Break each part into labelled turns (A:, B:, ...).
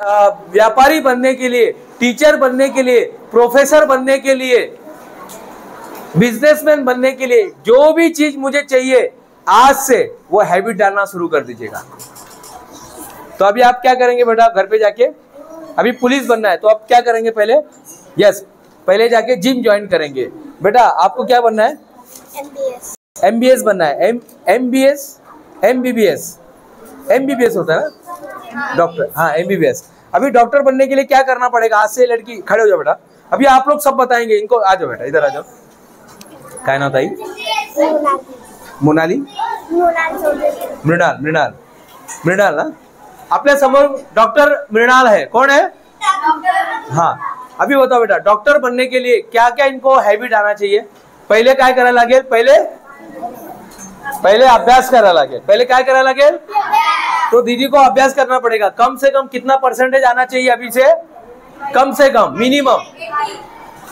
A: व्यापारी बनने के लिए, टीचर बनने के लिए, प्रोफेसर बनने के लिए, बिजनेसमैन बनने के लिए, जो भी चीज मुझे चाहिए आज से वो हैबिट डालना शुरू कर दीजिएगा। तो अभी आप क्या करेंगे बेटा, घर पे जाके, अभी पुलिस बनना है तो आप क्या करेंगे पहले, यस, पहले जाके जिम ज्वाइन करेंगे। बेटा आपको क्या बनना है, MBS बनना है। MBS MBBS होता है ना, डॉक्टर, हाँ MBBS। अभी डॉक्टर बनने के लिए क्या करना पड़ेगा, आज से लड़की खड़े हो जाओ बेटा, अभी आप लोग सब बताएंगे इनको। आ जाओ बेटा, इधर आ जाओ। क्या नाम ताई? मोनाली, मृणाल ना, आपल्या समोर डॉक्टर मृणाल है, कौन है? हाँ, अभी बताओ बेटा, डॉक्टर बनने के लिए क्या क्या इनको हैबिट आना चाहिए? पहले काय करायला लागेल, पहले अभ्यास करायला लागेल। पहले काय करायला लागेल? तो दीदी को अभ्यास करना पड़ेगा। कम से कम कितना परसेंटेज आना चाहिए अभी से? कम से कम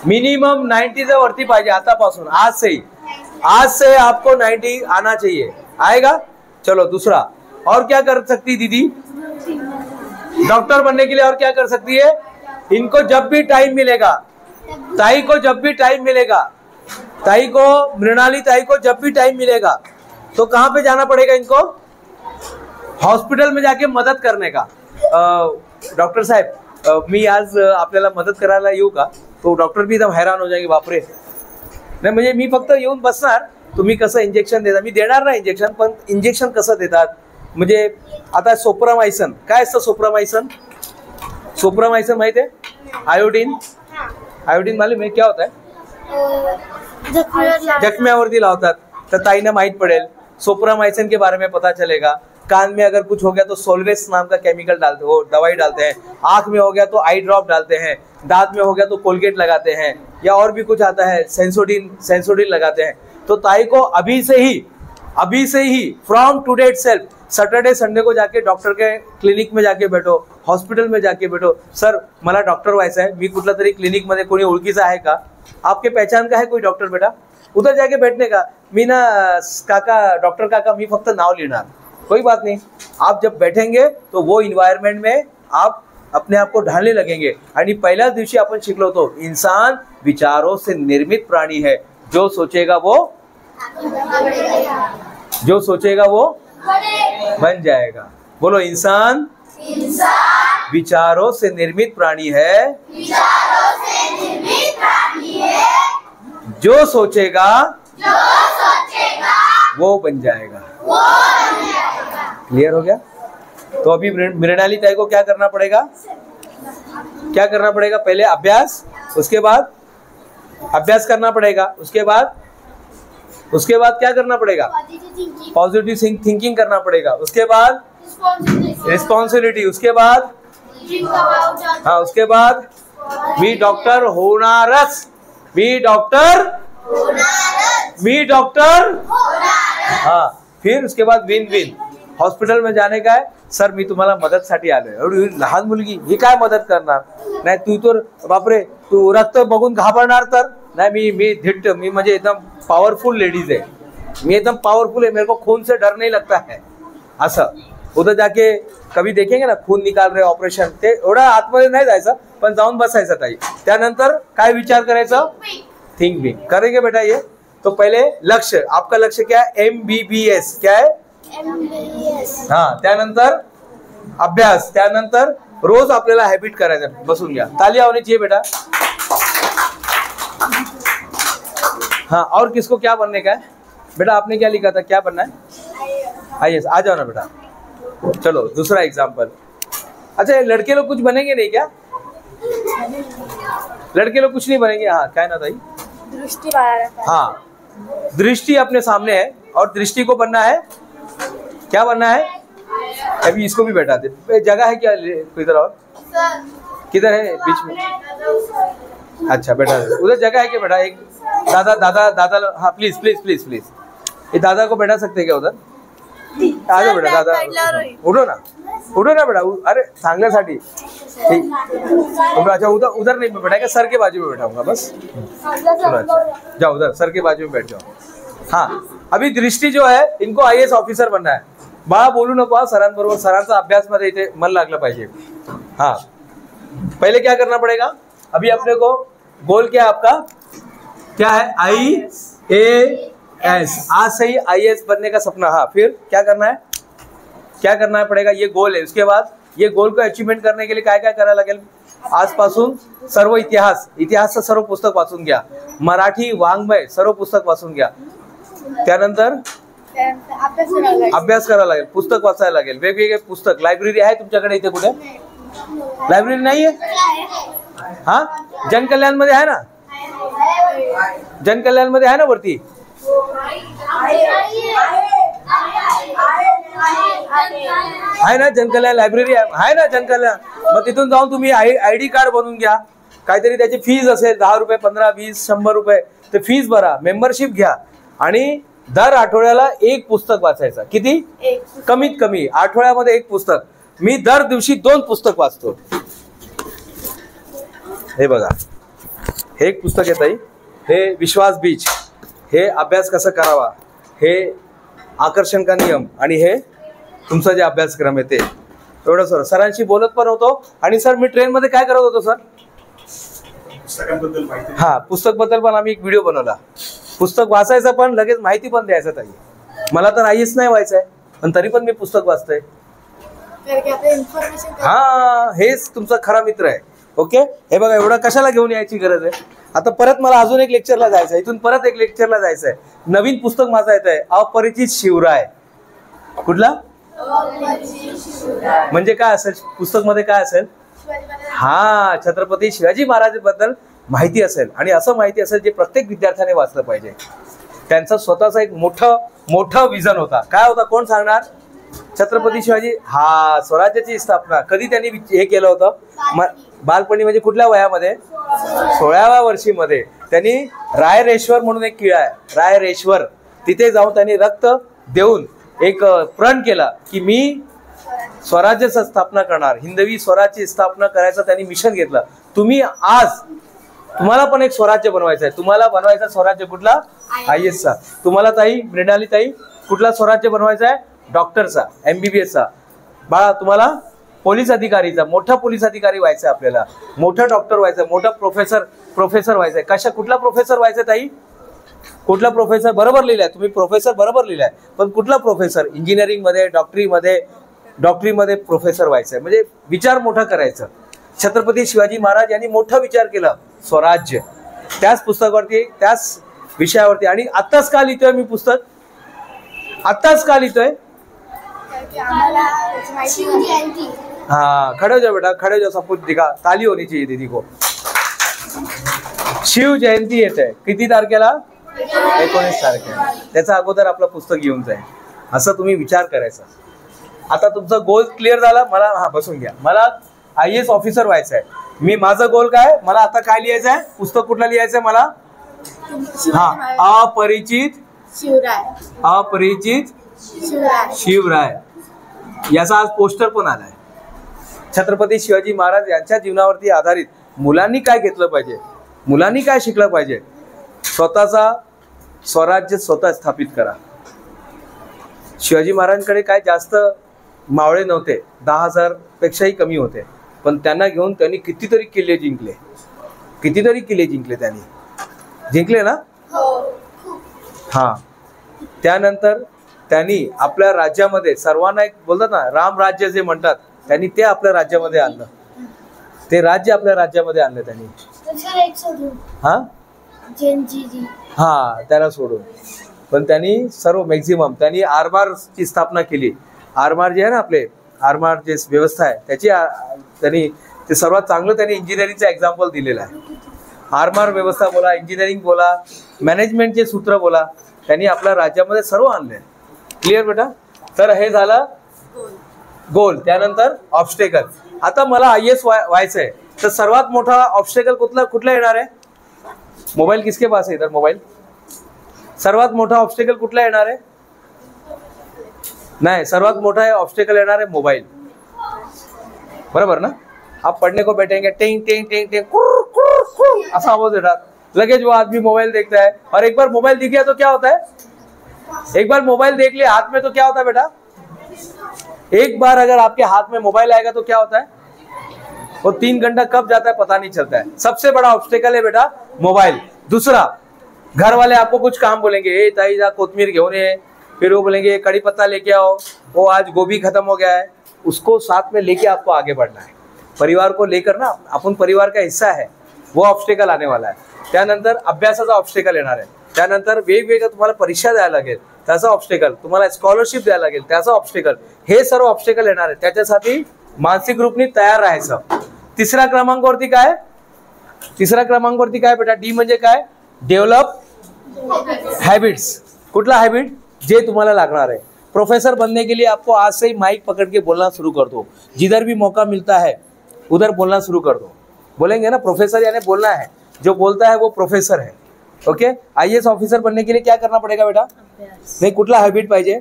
A: मिनिमम 90 से वरती पाहिजे आतापासून, आज से ही। आज से आपको 90 आना चाहिए, आएगा? चलो दूसरा, और क्या कर सकती दीदी डॉक्टर बनने के लिए? और क्या कर सकती है? इनको जब भी टाइम मिलेगा, ताई को जब भी टाइम मिलेगा, ताई को, मृणाली ताई को जब भी टाइम मिलेगा तो कहाँ पे जाना पड़ेगा इनको? हॉस्पिटल में जाके मदत करने का। डॉक्टर साहेब मी आज आपल्याला मदत करायला येऊ का? तो डॉक्टर भी एकदम हैरान हो जाएंगे, बापरे। नाही म्हणजे मी फक्त येऊन बसणार, तुम्ही कसं इंजेक्शन देता, मी देणार ना इंजेक्शन, पण इंजेक्शन कसं देतात म्हणजे आता सोप्रामायसिन, काय असतं सोप्रामायसिन? सोप्रामायसिन माहिती आहे? आयोडीन मालूम है क्या होता है? जख्म्यावरती लावतात, तर ताईने माहित पडेल। सोप्रामायसिन के बारे में पता चलेगा। कान में अगर कुछ हो गया तो सोल्वेस नाम का केमिकल डालते, वो दवाई डालते हैं। आंख में हो गया तो आई ड्रॉप डालते हैं। दांत में हो गया तो कोलगेट लगाते हैं, या और भी कुछ आता है सेंसोडिन लगाते हैं। तो ताई को अभी से ही from today itself, Saturday Sunday को जाके डॉक्टर के क्लिनिक में जाके बैठो, हॉस्पिटल में जाके बैठो। सर मला डॉक्टर व्हायचं आहे, मी कुठला तरी क्लिनिक मध्ये कोणी ओळखीचा आहे का, आपके पहचान का है कोई डॉक्टर? बेटा उधर जाके बैठने का, मी ना काका, डॉक्टर काका, मी फक्त नाव लिहिणार, कोई बात नहीं। आप जब बैठेंगे तो वो इन्वायरमेंट में आप अपने आप को ढालने लगेंगे। आणि पहिल्याच दिवशी आपण शिकलो होतो, इंसान विचारों से निर्मित प्राणी है, जो सोचेगा वो बन जाएगा। बोलो, इंसान विचारों से निर्मित प्राणी है, जो सोचेगा वो बन जाएगा। क्लियर हो गया? तो अभी मृणाली ताई को क्या करना पड़ेगा? पहले अभ्यास, उसके बाद अभ्यास करना पड़ेगा, उसके बाद क्या करना पड़ेगा? पॉजिटिव थिंकिंग करना पड़ेगा, उसके बाद रिस्पॉन्सिबिलिटी, उसके बाद मी डॉक्टर होणारच, हाँ। फिर उसके बाद विन हॉस्पिटल में जाने का है। सर मी तुम्हाला मदतसाठी आलोय। एवढी लहान मुलगी ही काय मदत करणार? नाही तू तर बापरे, तू रक्त बघून घाबरणार तर नाही, मी धिट्ट, मी म्हणजे एकदम पावरफुल लेडीज है, मी एकदम पावरफुल है, मेरे को खून से डर नहीं लगता है, असं। उधर जाके कभी देखेंगे ना खून निकाल रहे ऑपरेशन, ते एवढा आतमध्ये नाही जायचं, पण जाऊन बसायचं ताई। त्यानंतर काय विचार करायचं? थिंक बिग करेंगे बेटा ये। तो पहले लक्ष्य, आपका लक्ष्य क्या है? MBBS, क्या है? हाँ, त्यानंतर अभ्यास, त्यानंतर रोज आपल्याला हॅबिट करायचं। बसून घ्या, तालियां होनी चाहिए बेटा। हाँ, और किसको क्या बनने का है बेटा? आपने क्या लिखा था, क्या बनना है? IAS, आ जाओ ना बेटा। चलो दूसरा एग्जाम्पल। अच्छा, लड़के लोग कुछ बनेंगे नहीं क्या? लड़के लोग कुछ नहीं बनेंगे? हाँ, क्या ना भाई? दृष्टि। हाँ, दृष्टि अपने सामने है, और दृष्टि को बनना है, क्या बनना है? अभी इसको भी बैठा दे, जगह है क्या इधर? और किधर है? बीच में। अच्छा बैठा दे, उधर जगह है क्या बेटा? एक दादा, हाँ प्लीज, ये दादा को बैठा सकते क्या उधर? आ जाओ बेटा, दादा उठो ना बेटा, अरे सांगण्यासाठी। अच्छा उधर नहीं बैठाएगा, सर के बाजू में बैठाऊंगा बस। चलो अच्छा, जाओ उधर सर के बाजू में बैठ जाओ। हाँ, अभी दृष्टि जो है, इनको IAS ऑफिसर बनना है। बाळा बोलू नको, सरांबरोबर, सरांचा अभ्यास मध्ये इथे मन लागलं पाहिजे। हाँ, पहले क्या करना पड़ेगा, अभी अपने को गोल क्या है आपका, क्या है, IAS, आज से ही IAS बनने का सपना। हाँ, फिर क्या करना है, क्या करना पड़ेगा, ये गोल है। उसके बाद ये गोल को अचीवमेंट करने के लिए काय काय करायला लागेल, आजपासून सर्व इतिहासचं सर्व पुस्तक वाचून घ्या, मराठी वाङ्मय सर्व पुस्तक वाचून घ्या, त्यानंतर अभ्यास करायला लागेल, पुस्तक वाचायला लागेल, वेगवेगळे पुस्तक। लायब्ररी आहे तुमच्याकडे इथे कुठे, लायब्ररी नाही आहे? हा, जनकल्याण मध्ये आहे ना, जनकल्याण मध्ये आहे ना वरती, आहे ना जनकल्याण लायब्ररी आहे ना जनकल्याण, मग तिथून जाऊन तुम्ही ID कार्ड बनवून घ्या, काहीतरी त्याची फीज असेल 10 रुपये, 15, 20, 100 रुपये, ते फीज भरा, मेंबरशिप घ्या आणि दर आठवड्याला एक पुस्तक वाचायचं। किती, कमीत कमी आठवड्यामध्ये एक पुस्तक। मी दर दिवशी 2 पुस्तक वाचतो। हे बघा, हे एक पुस्तक आहे ताई, हे विश्वास बीज, हे अभ्यास कसा करावा, हे आकर्षण का नियम, आणि हे तुमचा जे अभ्यासक्रम आहे ते। एवढं सर, सरांशी बोलत पण होतो, आणि सर मी ट्रेन मध्ये काय करत होतो सर, हा, पुस्तक बद्दल पण आम्ही एक व्हिडिओ बनवला, पुस्तक वाचायचं पण लगेच माहिती पण द्यायचं ताई। मला तर IAS नाही व्हायचंय, पण तरी पण मी पुस्तक वाचतोय। हा, हेच तुमचा खरा मित्र आहे। ओके, हे बघा, एवढं कशाला घेऊन यायची गरज आहे। आता परत मला अजून एक लेक्चरला जायचं आहे, इथून परत एक लेक्चरला जायचं आहे, नवीन पुस्तक माझं येत आहे, अपरिचित शिवराय। कुठला, म्हणजे काय असेल पुस्तक मध्ये, काय असेल, हा, छत्रपती शिवाजी महाराज बद्दल माहिती असेल, आणि असं माहिती असेल जे प्रत्येक विद्यार्थ्याने वाचलं पाहिजे। त्यांचा स्वतःचा एक मोठा विजन होता, काय होता, कोण सांगणार, छत्रपती शिवाजी, हा, स्वराज्याची स्थापना कधी त्यांनी हे केलं होतं, बालपणी म्हणजे कुठल्या वयामध्ये, 16व्या वर्षीमध्ये त्यांनी रायरेश्वर म्हणून एक किल्ला आहे, रायरेश्वर, तिथे जाऊन त्यांनी रक्त देऊन एक प्रण केला की मी स्वराज्याची स्थापना करणार, हिंदवी स्वराज्याची स्थापना करायचं त्यांनी मिशन घेतलं। तुम्ही आज, तुम्हाला पण एक स्वराज्य बनवायचं आहे, तुम्हाला बनवायचं स्वराज्य कुठला, IAS चा। तुम्हाला ताई, मृणाली ताई, कुठला स्वराज्य बनवायचा आहे, डॉक्टरचा, MBBS चा। बाळा, तुम्हाला पोलीस अधिकारीचा, मोठा पोलीस अधिकारी व्हायचं आहे, आपल्याला मोठा डॉक्टर व्हायचं, मोठा प्रोफेसर व्हायचंय। कशा, कुठला प्रोफेसर व्हायचं ताई, कुठला प्रोफेसर, बरोबर लिहिलाय तुम्ही, प्रोफेसर बरोबर लिहिलाय, पण कुठला प्रोफेसर, इंजिनिअरिंग मध्ये, डॉक्टरीमध्ये प्रोफेसर व्हायचंय, म्हणजे विचार मोठा करायचं। छत्रपती शिवाजी महाराज यांनी मोठा विचार केला, स्वराज्य, त्याच पुस्तकावरती, त्याच विषयावरती। आणि आत्ताच का लिहितोय मी पुस्तक, आत्ताच का लिहितोय, हाँ, खड़े हो जाओ बेटा, खड़े हो जाओ, सब कुछ दिखा, ताली होनी चाहिए दीदी को। शिव जयंती येते, किती तारखेला, 19 तारखेला, त्याचा अगोदर आपलं पुस्तक घेऊन जाईल, असं तुम्ही विचार करायचा। आता तुमचा गोल क्लिअर झाला, मला, हा, बसून घ्या, मला IAS ऑफिसर व्हायचं आहे, मी, माझा गोल काय, मला आता काय लिहायचं आहे, पुस्तक कुठला लिहायचं आहे मला, हा, अपरिचित शिवराय, याचा आज पोस्टर पण आलाय। छत्रपती शिवाजी महाराज यांच्या जीवनावरती आधारित मुलांनी काय घेतलं पाहिजे, मुलांनी काय शिकलं पाहिजे, स्वतःचा स्वराज्य स्वतः स्थापित करा। शिवाजी महाराजांकडे काय जास्त मावळे नव्हते, 10,000 पेक्षाही कमी होते, पण त्यांना घेऊन त्यांनी कितीतरी किल्ले जिंकले, त्यांनी जिंकले ना, हा। त्यानंतर त्यांनी आपल्या राज्यामध्ये सर्वांना, एक बोलतात ना, रामराज्य जे म्हणतात, त्यांनी ते आपल्या राज्यामध्ये आणलं, ते राज्य आपल्या राज्यामध्ये आणलं त्यांनी, हा, हा, त्याला सोडून, पण त्यांनी सर्व मॅक्झिमम त्यांनी आरमारची स्थापना केली। आरमार जे आहे ना, आपले आरमार जे व्यवस्था आहे त्याची, त्यांनी ते सर्वात चांगलं त्यांनी इंजिनिअरिंगचा एक्झाम्पल दिलेला आहे। आरमार व्यवस्था बोला, इंजिनिअरिंग बोला, मॅनेजमेंटचे सूत्र बोला, त्यांनी आपल्या राज्यामध्ये सर्व आणले। क्लिअर बेटा, तर हे झालं गोल, त्यानंतर ऑब्स्टेकल। आता मला IAS व्हायचंय, तर सर्वात मोठा ऑब्स्टेकल कुठला येणार आहे, मोबाईल किसके पास है इधर, मोबाईल, सर्वात मोठा ऑब्स्टेकल कुठला येणार आहे, नाही, सर्वात मोठा ऑब्स्टेकल येणार आहे मोबाईल, बरोबर ना। आप पढ़ने को बैठेंगे, टिंग टिंग टिंग टिंग, ऐसा आवाज देता, लगेज वो आदमी मोबाइल देखता है, और एक बार मोबाइल दिख गया तो क्या होता है, एक बार मोबाइल देख लिया हाथ में तो क्या होता है बेटा, एक बार अगर आपके हाथ में मोबाइल आएगा तो क्या होता है, वो 3 घंटा कब जाता है पता नहीं चलता है। सबसे बड़ा ऑब्स्टेकल है बेटा मोबाइल। दूसरा, घर वाले आपको कुछ काम बोलेंगे, ए ताई जा कोतमीर घेऊन ये, फिर वो बोलेंगे कड़ी पत्ता लेके आओ, वो आज गोभी खत्म हो गया है, उसको साथ में लेके आपको आगे बढ़ना है। परिवार को लेकर ना, अपन परिवार का हिस्सा है, वो ऑब्स्टेकल आने वाला आहे। त्यानंतर अभ्यासाचा ऑब्स्टेकल येणार आहे, त्यानंतर वेगवेगळं तुम्हाला परीक्षा द्यायला लागेल त्याचा ऑब्स्टेकल, तुम्हाला स्कॉलरशिप द्यायला लागेल त्याचा ऑब्स्टेकल, हे सर्व ऑब्स्टेकल येणार आहे। त्याच्यासाठी मानसिक रूपनी तयार राहायचं। तिसऱ्या क्रमांकावरती काय, तिसऱ्या क्रमांकावरती काय बेटा, डी म्हणजे काय, डेव्हलप हैबिट्स। कुठला हैबिट, जे तुम्हाला लागणार आहे। प्रोफेसर बनने के लिए आपको आज से ही माइक पकड़ के बोलना शुरू कर दो, जिधर भी मौका मिलता है उधर बोलना शुरू कर दो। बोलेंगे ना प्रोफेसर यानी बोलना है, जो बोलता है वो प्रोफेसर है। ओके, आईएएस ऑफिसर बनने के लिए क्या करना पड़ेगा बेटा, नाही कुठला हॅबिट पाहिजे,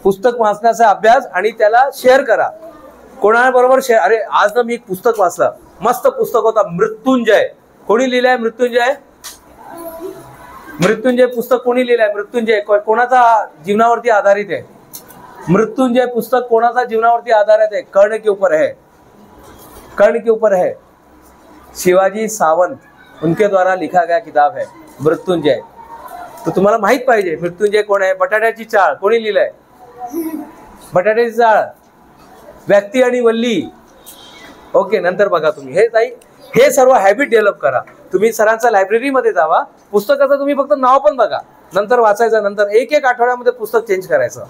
A: पुस्तक वाचण्याचा अभ्यास आणि त्याला शेअर करा कोणाबरोबर शेअर। अरे आज ना मी एक पुस्तक वाचलं, मस्त पुस्तक होता, मृत्युंजय। कोणी लिहिलंय मृत्युंजय, मृत्युंजय पुस्तक कोणी लिहिलंय, मृत्युंजय कोणाचा जीवनावरती आधारित आहे, मृत्युंजय पुस्तक कोणाचा जीवनावरती आधारित आहे, कर्ण के ऊपर है, कर्ण के ऊपर है, शिवाजी सावंत उनके द्वारा लिखा गया किताब है मृत्युंजय। तो तुम्हाला माहित पाहिजे मृत्युंजय कोण आहे। बटाट्याची चाळ कोणी लिहिलंय, बटाट्याची चाळ, व्यक्ती आणि वल्ली। ओके, नंतर बघा तुम्ही हे ताई, हे सर्व हॅबिट डेव्हलप करा। तुम्ही सरांच्या लायब्ररीमध्ये जावा, पुस्तकाचं तुम्ही फक्त नाव पण बघा, नंतर वाचायचं, नंतर एक एक आठवड्यामध्ये पुस्तक चेंज करायचं।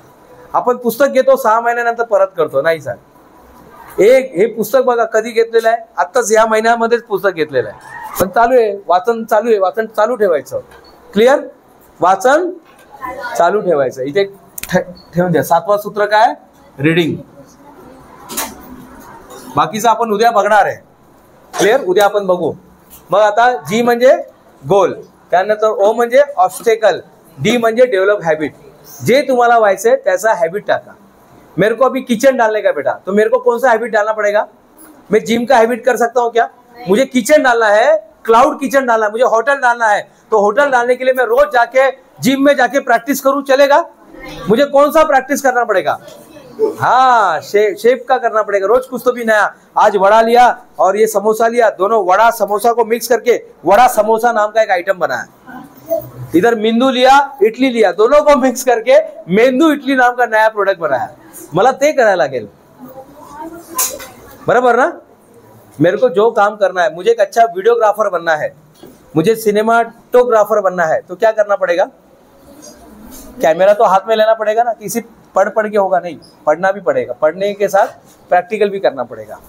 A: आपण पुस्तक घेतो 6 महिन्यानंतर परत करतो, नाही सर, एक हे पुस्तक बघा कधी घेतलेलं आहे, आत्ताच या महिन्यामध्येच पुस्तक घेतलेलं आहे, पण चालू आहे वाचन, चालू आहे वाचन, चालू ठेवायचं। क्लिअर, वाचन चालू ठेवायचं। इथे ठेवून द्या। 7वां सूत्र काय, रीडिंग। बाकीचं आपण उद्या बघणार आहे। क्लिअर, उद्या आपण बघू। मग आता जी म्हणजे गोल, त्यानंतर ओ म्हणजे ऑब्स्टेकल, डी म्हणजे डेव्हलप हॅबिट। जे तुम्हाला व्हायचंय त्याचा हॅबिट टाका। मेरे को अभी किचन डालने का बेटा, तो मेरे को कौन सा हैबिट डालना पड़ेगा, मैं जिम का हैबिट कर सकता हूँ क्या, मुझे किचन डालना है, क्लाउड किचन डालना है, मुझे होटल डालना है, तो होटल डालने के लिए मैं रोज जाके जिम में जाके प्रैक्टिस करूँ, चलेगा, मुझे कौन सा प्रैक्टिस करना पड़ेगा, हाँ शेफ का करना पड़ेगा, रोज कुछ तो भी नया। आज वड़ा लिया और ये समोसा लिया, दोनों वड़ा समोसा को मिक्स करके वड़ा समोसा नाम का एक आइटम बनाया। इधर मेंदू लिया, इडली लिया, दोनों को मिक्स करके मेंदू इडली नाम का नया प्रोडक्ट बनाया। मला ते करायला लागेल, बराबर ना। मेरे को जो काम करना है, मुझे एक अच्छा वीडियोग्राफर बनना है, मुझे सिनेमाटोग्राफर बनना है, तो क्या करना पड़ेगा, कैमरा तो हाथ में लेना पड़ेगा ना, किसी पढ़ के होगा नहीं, पढ़ना भी पड़ेगा, पढ़ने के साथ प्रॅक्टिकल भी करना पड़ेगा।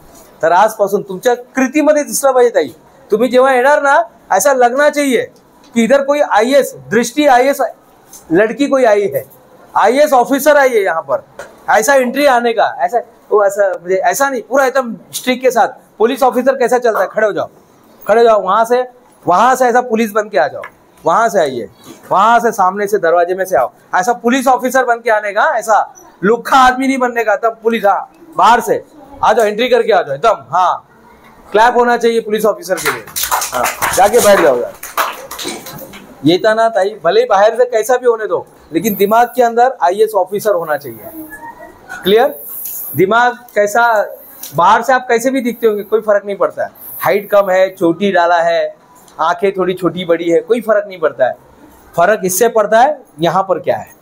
A: तर आजपासून तुमच्या कृतीमध्ये दिसलं पाहिजे ताई, तुम्ही जेव्हा येणार ना ऐसा लगना चाहिए कि इधर कोई आईएएस, दृष्टि आईएएस लड़की कोई आई है, आईएएस ऑफिसर आई है यहाँ पर, ऐसा एंट्री आने का, ऐसा वो ऐसा मुझे ऐसा नहीं, पूरा एकदम स्ट्रिक्ट के साथ। पुलिस ऑफिसर कैसा चलता है, खड़े हो जाओ, खड़े हो जाओ, वहां से ऐसा पुलिस बन के आ जाओ, वहां से आइए, वहां से सामने से दरवाजे में से आओ, ऐसा पुलिस ऑफिसर बन के आने का, ऐसा लुक्खा आदमी नहीं बनने का, तब पुलिस, हाँ बाहर से आ जाओ, एंट्री करके आ जाओ एकदम, हाँ क्लैप होना चाहिए पुलिस ऑफिसर के लिए, हाँ जाके बैठ जाओ यार। ये था ना ताई, भले ही बाहर से कैसा भी होने दो, लेकिन दिमाग के अंदर आईएएस ऑफिसर होना चाहिए। क्लियर, दिमाग कैसा, बाहर से आप कैसे भी दिखते होंगे कोई फर्क नहीं पड़ता है, हाइट कम है, चोटी डाला है, आंखें थोड़ी छोटी बड़ी है, कोई फर्क नहीं पड़ता है, फर्क इससे पड़ता है यहाँ पर क्या है।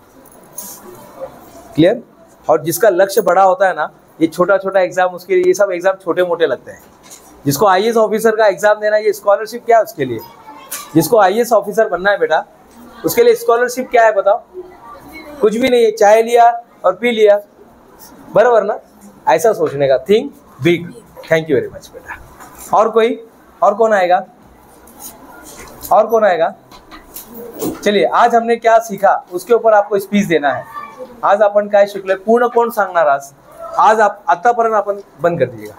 A: क्लियर, और जिसका लक्ष्य बड़ा होता है ना, ये छोटा छोटा एग्जाम, उसके लिए ये सब एग्जाम छोटे मोटे लगते हैं। जिसको आईएएस ऑफिसर का एग्जाम देना है, ये स्कॉलरशिप क्या है उसके लिए, जिसको आईएएस ऑफिसर बनना है बेटा, उसके लिए स्कॉलरशिप क्या है बताओ, कुछ भी नहीं है, चाय लिया और पी लिया, बराबर ना। ऐसा सोचने का, think big. Thank you very much बेटा। और कोई, और कौन आएगा, और कौन आएगा, चलिए आज हमने क्या सीखा उसके ऊपर आपको स्पीच देना है। आज आपण काय शिकलोय, पूर्ण कोण सांगणार आज, आज आप आतापर्यंत आपण बंद कर दीजिएगा।